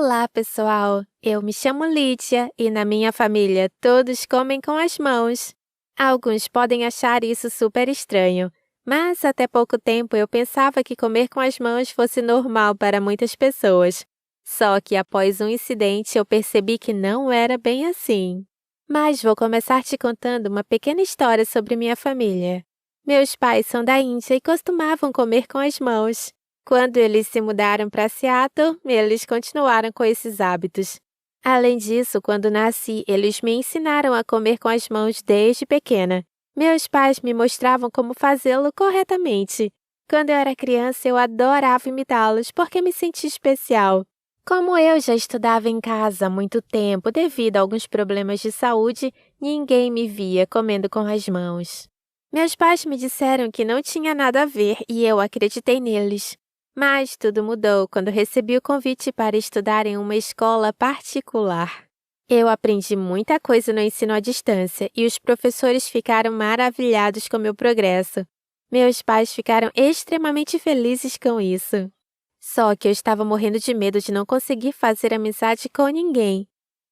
Olá, pessoal! Eu me chamo Lídia e na minha família todos comem com as mãos. Alguns podem achar isso super estranho, mas até pouco tempo eu pensava que comer com as mãos fosse normal para muitas pessoas. Só que após um incidente eu percebi que não era bem assim. Mas vou começar te contando uma pequena história sobre minha família. Meus pais são da Índia e costumavam comer com as mãos. Quando eles se mudaram para Seattle, eles continuaram com esses hábitos. Além disso, quando nasci, eles me ensinaram a comer com as mãos desde pequena. Meus pais me mostravam como fazê-lo corretamente. Quando eu era criança, eu adorava imitá-los porque me sentia especial. Como eu já estudava em casa há muito tempo devido a alguns problemas de saúde, ninguém me via comendo com as mãos. Meus pais me disseram que não tinha nada a ver e eu acreditei neles. Mas tudo mudou quando recebi o convite para estudar em uma escola particular. Eu aprendi muita coisa no ensino à distância e os professores ficaram maravilhados com meu progresso. Meus pais ficaram extremamente felizes com isso. Só que eu estava morrendo de medo de não conseguir fazer amizade com ninguém.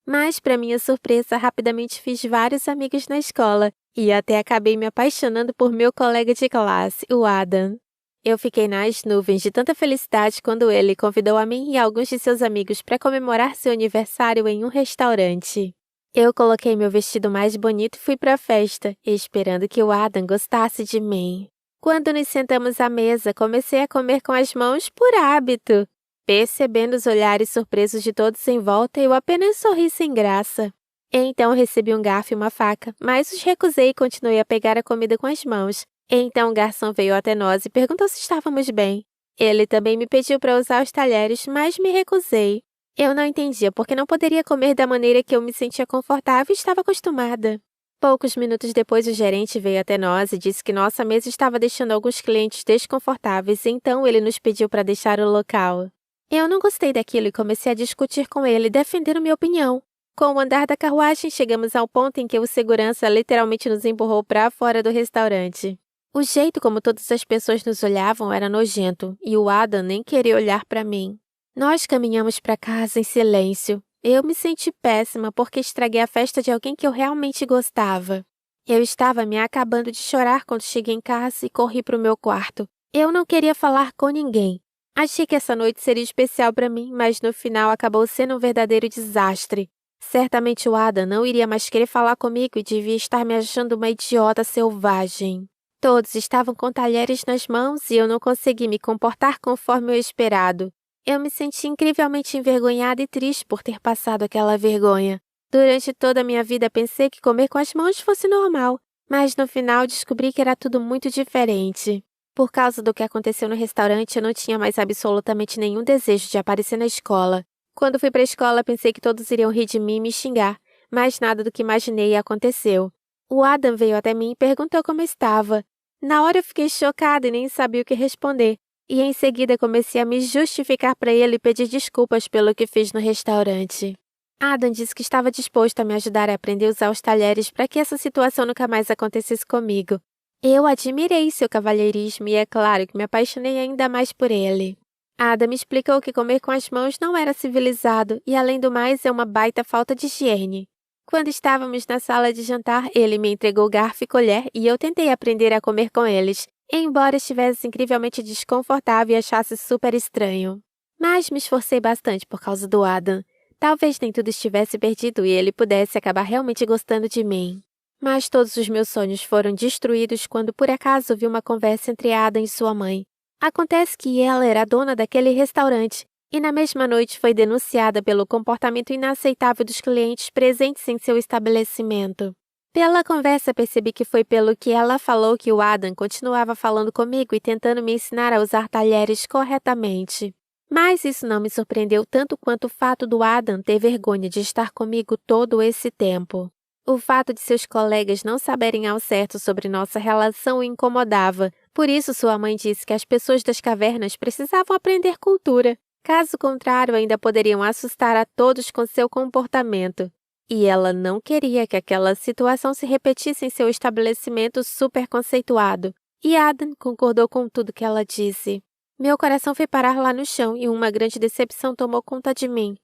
Mas, para minha surpresa, rapidamente fiz vários amigos na escola e até acabei me apaixonando por meu colega de classe, o Adam. Eu fiquei nas nuvens de tanta felicidade quando ele convidou a mim e alguns de seus amigos para comemorar seu aniversário em um restaurante. Eu coloquei meu vestido mais bonito e fui para a festa, esperando que o Adam gostasse de mim. Quando nos sentamos à mesa, comecei a comer com as mãos por hábito. Percebendo os olhares surpresos de todos em volta, eu apenas sorri sem graça. Então recebi um garfo e uma faca, mas os recusei e continuei a pegar a comida com as mãos. Então o garçom veio até nós e perguntou se estávamos bem. Ele também me pediu para usar os talheres, mas me recusei. Eu não entendia porque não poderia comer da maneira que eu me sentia confortável e estava acostumada. Poucos minutos depois, o gerente veio até nós e disse que nossa mesa estava deixando alguns clientes desconfortáveis, então ele nos pediu para deixar o local. Eu não gostei daquilo e comecei a discutir com ele, defendendo minha opinião. Com o andar da carruagem, chegamos ao ponto em que o segurança literalmente nos empurrou para fora do restaurante. O jeito como todas as pessoas nos olhavam era nojento, e o Adam nem queria olhar para mim. Nós caminhamos para casa em silêncio. Eu me senti péssima porque estraguei a festa de alguém que eu realmente gostava. Eu estava me acabando de chorar quando cheguei em casa e corri para o meu quarto. Eu não queria falar com ninguém. Achei que essa noite seria especial para mim, mas no final acabou sendo um verdadeiro desastre. Certamente o Adam não iria mais querer falar comigo e devia estar me achando uma idiota selvagem. Todos estavam com talheres nas mãos e eu não consegui me comportar conforme o esperado. Eu me senti incrivelmente envergonhada e triste por ter passado aquela vergonha. Durante toda a minha vida pensei que comer com as mãos fosse normal, mas no final descobri que era tudo muito diferente. Por causa do que aconteceu no restaurante, eu não tinha mais absolutamente nenhum desejo de aparecer na escola. Quando fui para a escola, pensei que todos iriam rir de mim e me xingar, mas nada do que imaginei aconteceu. O Adam veio até mim e perguntou como eu estava. Na hora eu fiquei chocada e nem sabia o que responder, e em seguida comecei a me justificar para ele e pedir desculpas pelo que fiz no restaurante. Adam disse que estava disposto a me ajudar a aprender a usar os talheres para que essa situação nunca mais acontecesse comigo. Eu admirei seu cavalheirismo e é claro que me apaixonei ainda mais por ele. Adam me explicou que comer com as mãos não era civilizado e, além do mais, é uma baita falta de higiene. Quando estávamos na sala de jantar, ele me entregou garfo e colher e eu tentei aprender a comer com eles, embora estivesse incrivelmente desconfortável e achasse super estranho. Mas me esforcei bastante por causa do Adam. Talvez nem tudo estivesse perdido e ele pudesse acabar realmente gostando de mim. Mas todos os meus sonhos foram destruídos quando por acaso vi uma conversa entre Adam e sua mãe. Acontece que ela era a dona daquele restaurante e na mesma noite foi denunciada pelo comportamento inaceitável dos clientes presentes em seu estabelecimento. Pela conversa, percebi que foi pelo que ela falou que o Adam continuava falando comigo e tentando me ensinar a usar talheres corretamente. Mas isso não me surpreendeu tanto quanto o fato do Adam ter vergonha de estar comigo todo esse tempo. O fato de seus colegas não saberem ao certo sobre nossa relação o incomodava, por isso sua mãe disse que as pessoas das cavernas precisavam aprender cultura. Caso contrário, ainda poderiam assustar a todos com seu comportamento. E ela não queria que aquela situação se repetisse em seu estabelecimento super conceituado. E Adam concordou com tudo que ela disse. Meu coração foi parar lá no chão e uma grande decepção tomou conta de mim.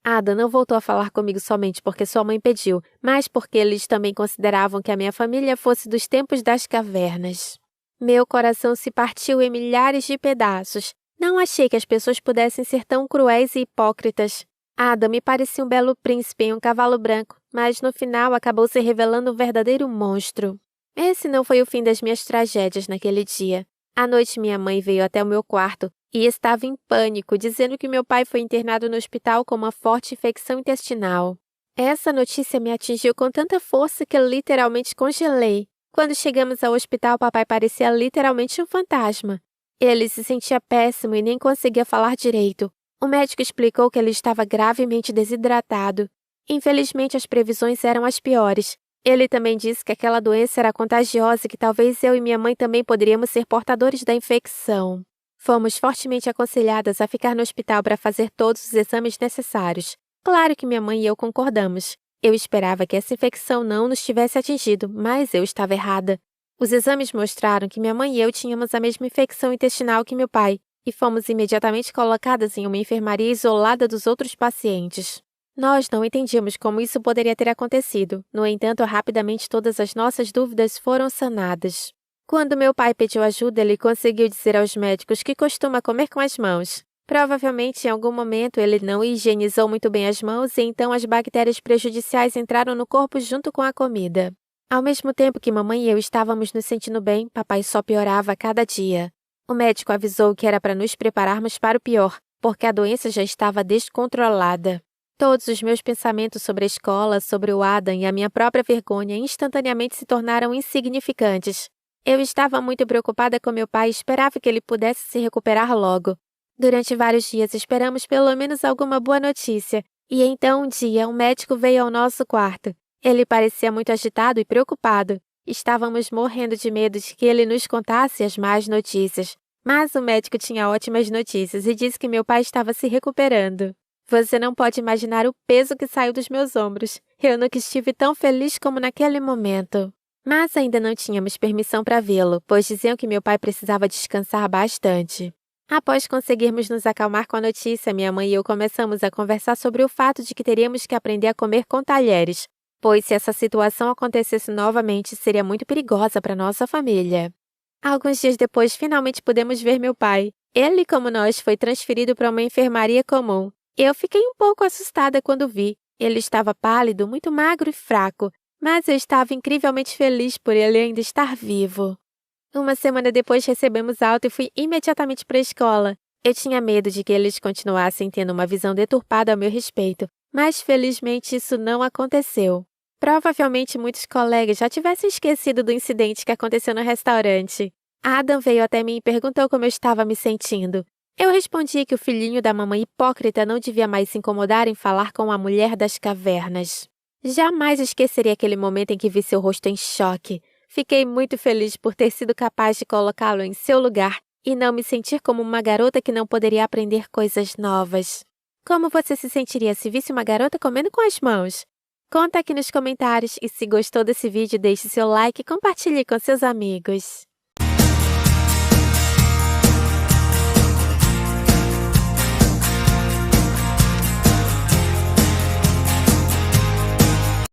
Adam não voltou a falar comigo somente porque sua mãe pediu, mas porque eles também consideravam que a minha família fosse dos tempos das cavernas. Meu coração se partiu em milhares de pedaços. Não achei que as pessoas pudessem ser tão cruéis e hipócritas. Adam me parecia um belo príncipe em um cavalo branco, mas no final acabou se revelando um verdadeiro monstro. Esse não foi o fim das minhas tragédias naquele dia. À noite, minha mãe veio até o meu quarto e estava em pânico, dizendo que meu pai foi internado no hospital com uma forte infecção intestinal. Essa notícia me atingiu com tanta força que eu literalmente congelei. Quando chegamos ao hospital, papai parecia literalmente um fantasma. Ele se sentia péssimo e nem conseguia falar direito. O médico explicou que ele estava gravemente desidratado. Infelizmente, as previsões eram as piores. Ele também disse que aquela doença era contagiosa e que talvez eu e minha mãe também poderíamos ser portadores da infecção. Fomos fortemente aconselhadas a ficar no hospital para fazer todos os exames necessários. Claro que minha mãe e eu concordamos. Eu esperava que essa infecção não nos tivesse atingido, mas eu estava errada. Os exames mostraram que minha mãe e eu tínhamos a mesma infecção intestinal que meu pai, e fomos imediatamente colocadas em uma enfermaria isolada dos outros pacientes. Nós não entendíamos como isso poderia ter acontecido. No entanto, rapidamente todas as nossas dúvidas foram sanadas. Quando meu pai pediu ajuda, ele conseguiu dizer aos médicos que costuma comer com as mãos. Provavelmente, em algum momento, ele não higienizou muito bem as mãos e então as bactérias prejudiciais entraram no corpo junto com a comida. Ao mesmo tempo que mamãe e eu estávamos nos sentindo bem, papai só piorava a cada dia. O médico avisou que era para nos prepararmos para o pior, porque a doença já estava descontrolada. Todos os meus pensamentos sobre a escola, sobre o Adam e a minha própria vergonha instantaneamente se tornaram insignificantes. Eu estava muito preocupada com meu pai e esperava que ele pudesse se recuperar logo. Durante vários dias esperamos pelo menos alguma boa notícia, e então um dia um médico veio ao nosso quarto. Ele parecia muito agitado e preocupado. Estávamos morrendo de medo de que ele nos contasse as más notícias. Mas o médico tinha ótimas notícias e disse que meu pai estava se recuperando. Você não pode imaginar o peso que saiu dos meus ombros. Eu nunca estive tão feliz como naquele momento. Mas ainda não tínhamos permissão para vê-lo, pois diziam que meu pai precisava descansar bastante. Após conseguirmos nos acalmar com a notícia, minha mãe e eu começamos a conversar sobre o fato de que teríamos que aprender a comer com talheres, pois se essa situação acontecesse novamente, seria muito perigosa para nossa família. Alguns dias depois, finalmente pudemos ver meu pai. Ele, como nós, foi transferido para uma enfermaria comum. Eu fiquei um pouco assustada quando vi. Ele estava pálido, muito magro e fraco, mas eu estava incrivelmente feliz por ele ainda estar vivo. Uma semana depois recebemos alta e fui imediatamente para a escola. Eu tinha medo de que eles continuassem tendo uma visão deturpada a meu respeito, mas felizmente isso não aconteceu. Provavelmente muitos colegas já tivessem esquecido do incidente que aconteceu no restaurante. Adam veio até mim e perguntou como eu estava me sentindo. Eu respondi que o filhinho da mamãe hipócrita não devia mais se incomodar em falar com a mulher das cavernas. Jamais esquecerei aquele momento em que vi seu rosto em choque. Fiquei muito feliz por ter sido capaz de colocá-lo em seu lugar e não me sentir como uma garota que não poderia aprender coisas novas. Como você se sentiria se visse uma garota comendo com as mãos? Conta aqui nos comentários e se gostou desse vídeo, deixe seu like e compartilhe com seus amigos.